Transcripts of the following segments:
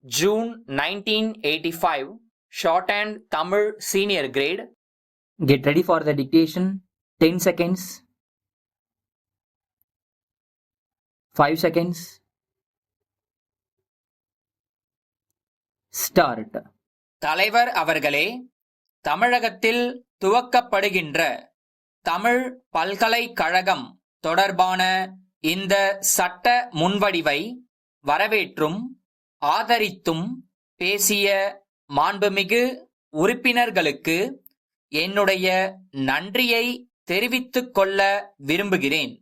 June 1985, Shorthand Tamil Senior Grade. Get ready for the dictation. 10 seconds. 5 seconds. Start. தலைவர் அவர்களே, தமிழகத்தில் துவக்கப்படுகின்ற தமிழ் பல்கலைக்கழகம் தொடர்பான இந்த சட்ட முன்வடிவை வரவேற்றும் ஆதரித்தும் பேசிய மாண்புமிகு உறுப்பினர்களுக்கு என்னுடைய நன்றியை தெரிவித்துக் கொள்ள விரும்புகிறேன்.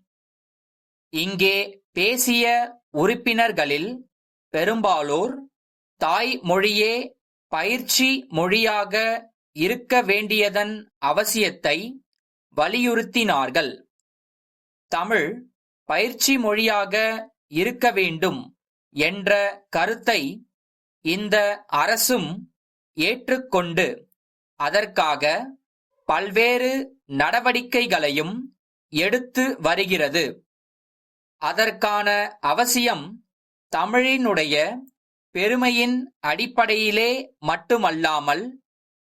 இங்கே பேசிய உறுப்பினர்களில் பெரும்பாலோர் தாய்மொழியே பயிற்சி மொழியாக இருக்க வேண்டியதன் அவசியத்தை வலியுறுத்தினார்கள். தமிழ் பயிற்சி மொழியாக இருக்க வேண்டும் என்ற கருத்தை இந்த அரசும் ஏற்றுக்கொண்டு அதற்காக பல்வேறு நடவடிக்கைகளையும் எடுத்து வருகிறது. அதற்கான அவசியம் தமிழினுடைய பெருமையின் அடிப்படையிலே மட்டுமல்லாமல்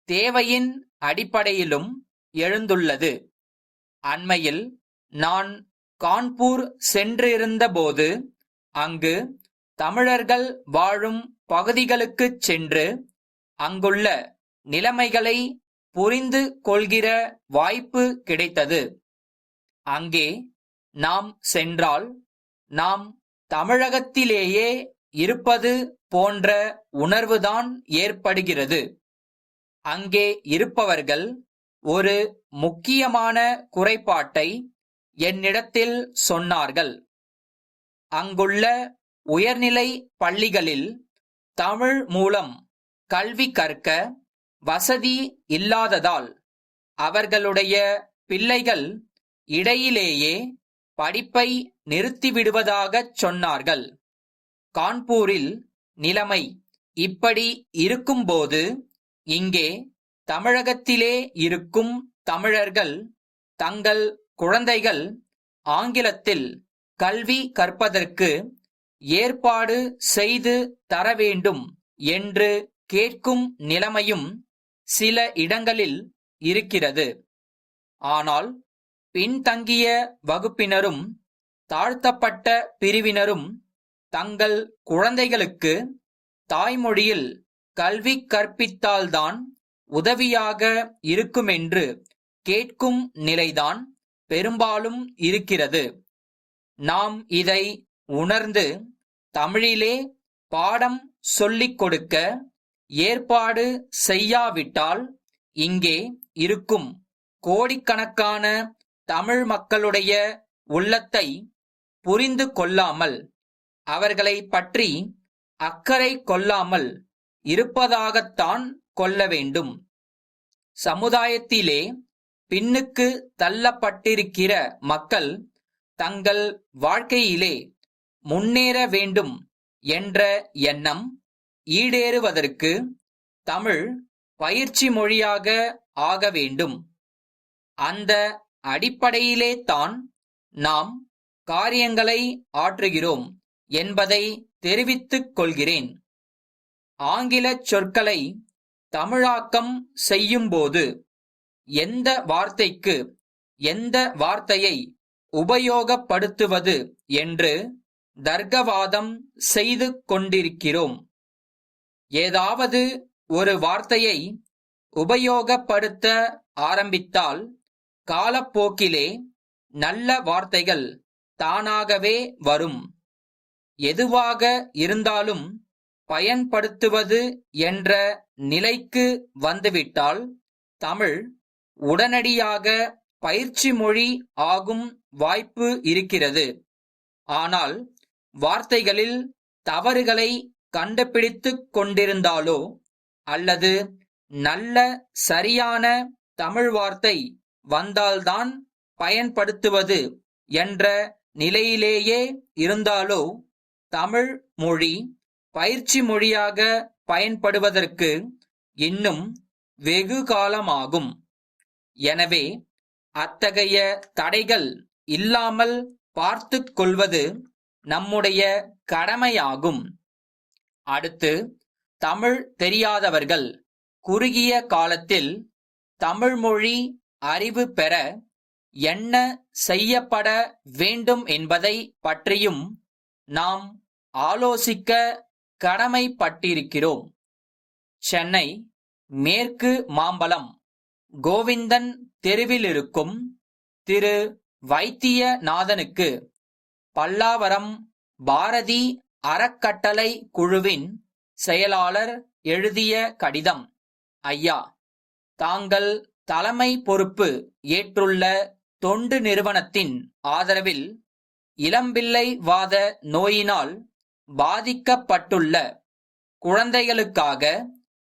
தேவையின் அடிப்படையிலும் எழுந்துள்ளது. அண்மையில் நான் கான்பூர் சென்றிருந்தபோது அங்கு தமிழர்கள் வாழும் பகுதிகளுக்குச் சென்று அங்குள்ள நிலைமைகளை புரிந்து கொள்கிற வாய்ப்பு கிடைத்தது. அங்கே நாம் சென்றால் நாம் தமிழகத்திலேயே இருப்பது போன்ற உணர்வுதான் ஏற்படுகிறது. அங்கே இருப்பவர்கள் ஒரு முக்கியமான குறைபாட்டை என்னிடத்தில் சொன்னார்கள். அங்குள்ள உயர்நிலை பள்ளிகளில் தமிழ் மூலம் கல்வி கற்க வசதி இல்லாததால் அவர்களுடைய பிள்ளைகள் இடையிலேயே படிப்பை நிறுத்திவிடுவதாகச் சொன்னார்கள். கான்பூரில் நிலைமை இப்படி இருக்கும்போது இங்கே தமிழகத்திலே இருக்கும் தமிழர்கள் தங்கள் குழந்தைகள் ஆங்கிலத்தில் கல்வி கற்பதற்கு ஏற்பாடு செய்து தர வேண்டும் என்று கேட்கும் நிலைமையும் சில இடங்களில் இருக்கிறது. ஆனால் பின்தங்கிய வகுப்பினரும் தாழ்த்தப்பட்ட பிரிவினரும் தங்கள் குழந்தைகளுக்கு தாய்மொழியில் கல்வி கற்பித்தால்தான் உதவியாக இருக்குமென்று கேட்கும் நிலைதான் பெரும்பாலும் இருக்கிறது. நாம் இதை உணர்ந்து தமிழிலே பாடம் சொல்லிக் கொடுக்க ஏற்பாடு செய்யாவிட்டால் இங்கே இருக்கும் கோடிக்கணக்கான தமிழ் மக்களுடைய உள்ளத்தை புரிந்து கொள்ளாமல் அவர்களை பற்றி அக்கறை கொள்ளாமல் இருப்பதாகத்தான் கொள்ள வேண்டும். சமுதாயத்திலே பின்னுக்கு தள்ளப்பட்டிருக்கிற மக்கள் தங்கள் வாழ்க்கையிலே முன்னேற வேண்டும் என்ற எண்ணம் ஈடேறுவதற்கு தமிழ் பயிற்சி மொழியாக ஆக வேண்டும். அந்த அடிப்படையிலே தான் நாம் காரியங்களை ஆற்றுகிறோம் என்பதை தெரிவித்துக் கொள்கிறேன். ஆங்கிலச் சொற்களை தமிழாக்கம் செய்யும்போது எந்த வார்த்தைக்கு எந்த வார்த்தையை உபயோகப்படுத்துவது என்று தர்க்கவாதம் செய்து கொண்டிருக்கிறோம். ஏதாவது ஒரு வார்த்தையை உபயோகப்படுத்த ஆரம்பித்தால் காலப்போக்கிலே நல்ல வார்த்தைகள் தானாகவே வரும். எதுவாக இருந்தாலும் பயன்படுத்துவது என்ற நிலைக்கு வந்துவிட்டால் தமிழ் உடனடியாக பயிற்சி மொழி ஆகும் வாய்ப்பு இருக்கிறது. ஆனால் வார்த்தைகளில் தவறுகளை கண்டுபிடித்துக் கொண்டிருந்தாலோ அல்லது நல்ல சரியான தமிழ் வார்த்தை வந்தால்தான் பயன்படுத்துவது என்ற நிலையிலேயே இருந்தாலோ தமிழ் மொழி பயிற்சி மொழியாக பயன்படுவதற்கு இன்னும் வெகு காலமாகும். எனவே அத்தகைய தடைகள் இல்லாமல் பார்த்துக் கொள்வது நம்முடைய கடமையாகும். அடுத்து தமிழ் தெரியாதவர்கள் குறுகிய காலத்தில் தமிழ் மொழி அறிவு பெற என்ன செய்யப்பட வேண்டும் என்பதை பற்றியும் நாம் ஆலோசிக்க கடமைப்பட்டிருக்கிறோம். சென்னை மேற்கு மாம்பலம் கோவிந்தன் தெருவிலிருக்கும் திரு வைத்தியநாதனுக்கு பல்லாவரம் பாரதி அறக்கட்டளை குழுவின் செயலாளர் எழுதிய கடிதம். ஐயா, தாங்கள் தலைமை பொறுப்பு ஏற்றுள்ள தொண்டு நிறுவனத்தின் ஆதரவில் இளம்பிள்ளை வாத நோயினால் பாதிக்கப்பட்டுள்ள குழந்தைகளுக்காக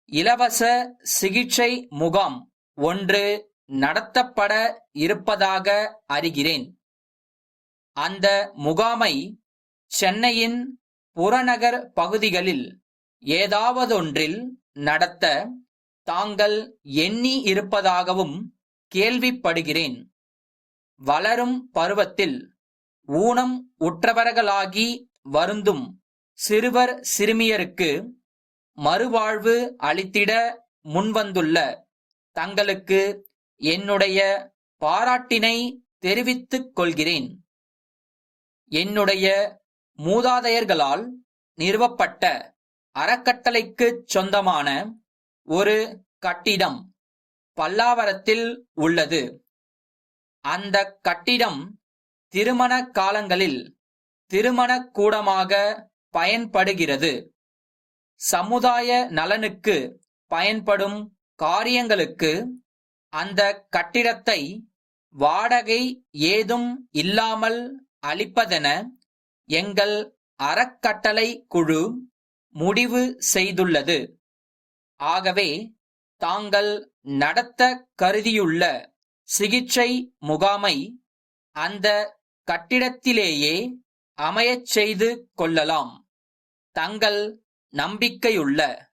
இலவச சிகிச்சை முகாம் ஒன்று நடத்தப்பட இருப்பதாக அறிகிறேன். அந்த முகாமை சென்னையின் புறநகர் பகுதிகளில் ஏதாவதொன்றில் நடத்த தாங்கள் எண்ணி இருப்பதாகவும் கேள்விப்படுகிறேன். வளரும் பருவத்தில் ஊனம் உற்றவர்களாகி வருந்தும் சிறுவர் சிறுமியருக்கு மறுவாழ்வு அளித்திட முன்வந்துள்ள தங்களுக்கு என்னுடைய பாராட்டினை தெரிவித்துக் கொள்கிறேன். என்னுடைய மூதாதையர்களால் நிறுவப்பட்ட அறக்கட்டளைக்குச் சொந்தமான ஒரு கட்டிடம் பல்லாவரத்தில் உள்ளது. அந்த கட்டிடம் திருமண காலங்களில் திருமணக் கூடமாக பயன்படுகிறது. சமுதாய நலனுக்கு பயன்படும் காரியங்களுக்கு அந்த கட்டிடத்தை வாடகை ஏதும் இல்லாமல் அளிப்பதென எங்கள் அறக்கட்டளை குழு முடிவு செய்துள்ளது. ஆகவே தாங்கள் நடத்த கருதியுள்ள சிகிச்சை முகாமை அந்த கட்டிடத்திலேயே அமையச் செய்து கொள்ளலாம். தங்கள் நம்பிக்கையுள்ள